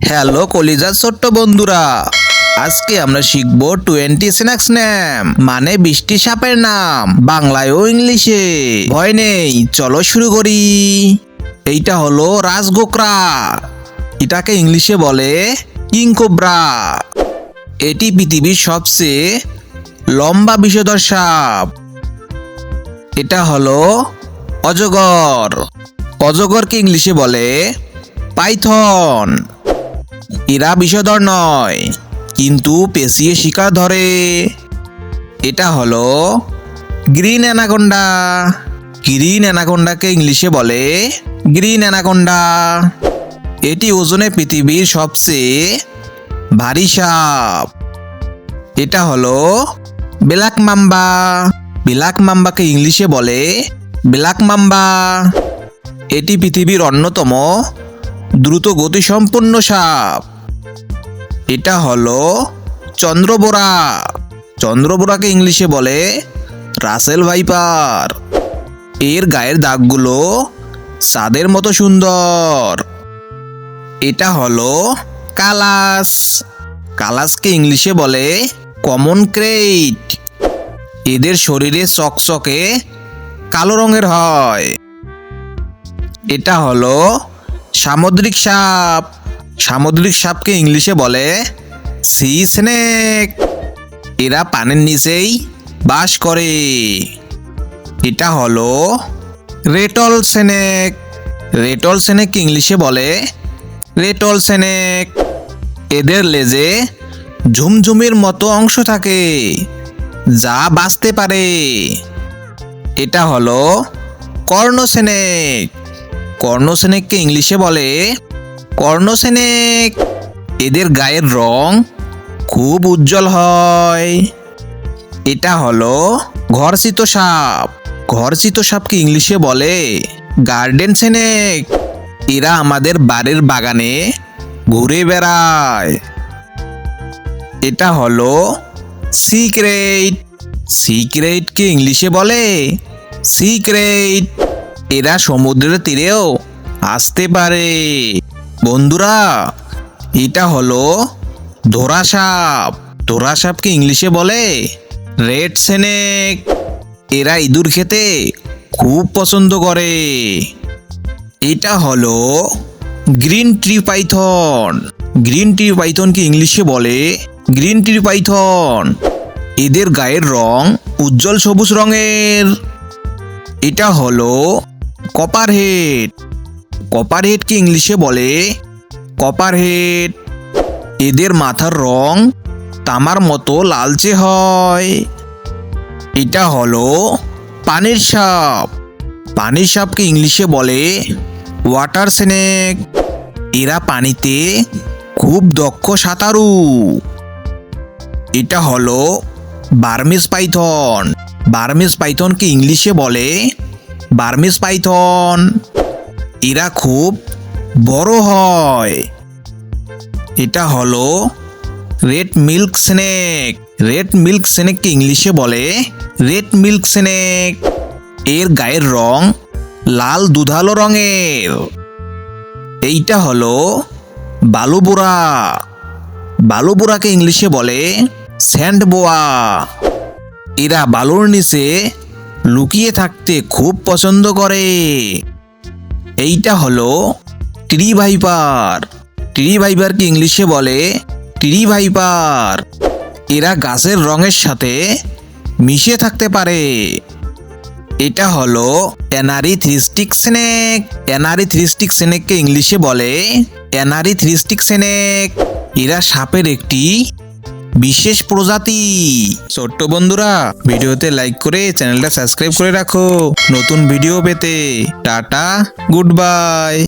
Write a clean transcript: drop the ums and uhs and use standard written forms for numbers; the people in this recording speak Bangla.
হ্যালো কলিজার ছোট্ট বন্ধুরা, আজকে আমরা শিখব 20 স্ন্যাক্স নাম মানে 20টি সাপের নাম বাংলায় ও ইংলিশে। ভয় নেই, চলো শুরু করি। এইটা হলো রাজগোকরা, এটাকে ইংলিশে বলে কিং কোবরা। এটি পৃথিবীর সবচেয়ে লম্বা বিষধর সাপ। এটা হলো অজগর, অজগরকে ইংলিশে বলে পাইথন। এরা বিষধর নয়, কিন্তু পেঁচিয়ে শিকার ধরে। এটা হলো গ্রিন অ্যানাকোন্ডা, গ্রিন অ্যানাকোন্ডাকে ইংলিশে বলে গ্রিন অ্যানাকোন্ডা। এটি ওজনে পৃথিবীর সবচেয়ে ভারী সাপ। এটা হলো ব্ল্যাক মাম্বা, ব্ল্যাক মাম্বাকে ইংলিশে বলে ব্ল্যাক মাম্বা। এটি পৃথিবীর অন্যতম দ্রুত গতিসম্পন্ন সাপ। এটা হলো চন্দ্রবোরা, চন্দ্রবোরাকে ইংলিশে বলে রাসেল ভাইপার। এর গায়ের দাগগুলো চাঁদের মতো সুন্দর। এটা হলো কালাস, কালাসকে ইংলিশে বলে কমন ক্রেইট। এদের শরীরে চকচকে কালো রঙের হয়। এটা হলো সামুদ্রিক সাপ, সামুদ্রিক সাপকে ইংলিশে বলে সি স্নেক। এরা পানির নিচেই বাস করে। এটা হলো রেটল স্নেক, রেটল স্নেককে ইংলিশে বলে রেটল স্নেক। এদের লেজে ঝুমঝুমের মতো অংশ থাকে যা বাঁচতে পারে। এটা হলো কর্ণ স্নেক, কর্ণ স্নেককে ইংলিশে বলে কর্ণ স্নেক। এদের গায়ের রং খুব উজ্জ্বল হয়। এটা হলো ঘরচিত সাপ, ঘরচিত সাপকে ইংলিশে বলে গার্ডেন স্নেক। এরা আমাদের বাড়ির বাগানে ঘুরে বেড়ায়। এটা হলো সিক্রেট, সিক্রেটকে ইংলিশে বলে সিক্রেট। এরা সমুদ্রের তীরেও আসতে পারে। বন্ধুরা, এটা হলো ধোরা সাপ, ধোরা সাপকে ইংলিশে বলে রেড স্নেক। এরা ইঁদুর খেতে খুব পছন্দ করে। এটা হলো green tree python, green tree পাইথনকে ইংলিশে বলে গ্রিন ট্রি পাইথন। এদের গায়ের রং উজ্জ্বল সবুজ রঙের। এটা হলো কপারহেড, কপারহেডকে ইংলিশে বলে কপারহেড। এদের মাথার রং তামার মতো লালচে হয়। এটা হলো পানির সাপ, পানির সাপকে ইংলিশে বলে ওয়াটার স্নেক। এরা পানিতে খুব দক্ষ সাঁতারু। এটা হলো বার্মিজ পাইথন, বার্মিজ পাইথনকে ইংলিশে বলে বার্মিজ পাইথন। এরা খুব বড় হয়। এটা হলো red milk snake, red milk স্নেককে ইংলিশে বলে রেড মিল্ক স্নেক। এর গায়ের রং লাল দুধালো রঙের। এইটা হলো বালুবোরা, বালুবোরাকে ইংলিশে বলে স্যান্ড বোয়া। এরা বালুর নিচে লুকিয়ে থাকতে খুব পছন্দ করে। এইটা হলো ট্রি ভাইপার, ট্রি ভাইপারকে ইংলিশে বলে ট্রি ভাইপার। এরা গাছের রঙের সাথে মিশে থাকতে পারে। এটা হলো অ্যানারিথ্রিস্টিক স্নেক, অ্যানারিথ্রিস্টিক স্নেককে ইংলিশে বলে অ্যানারিথ্রিস্টিক স্নেক। এরা সাপের একটি বিশেষ প্রজাতি। ছোট্ট বন্ধুরা, ভিডিওতে লাইক করে চ্যানেলটা সাবস্ক্রাইব করে রাখো নতুন ভিডিও পেতে। Tata, good bye.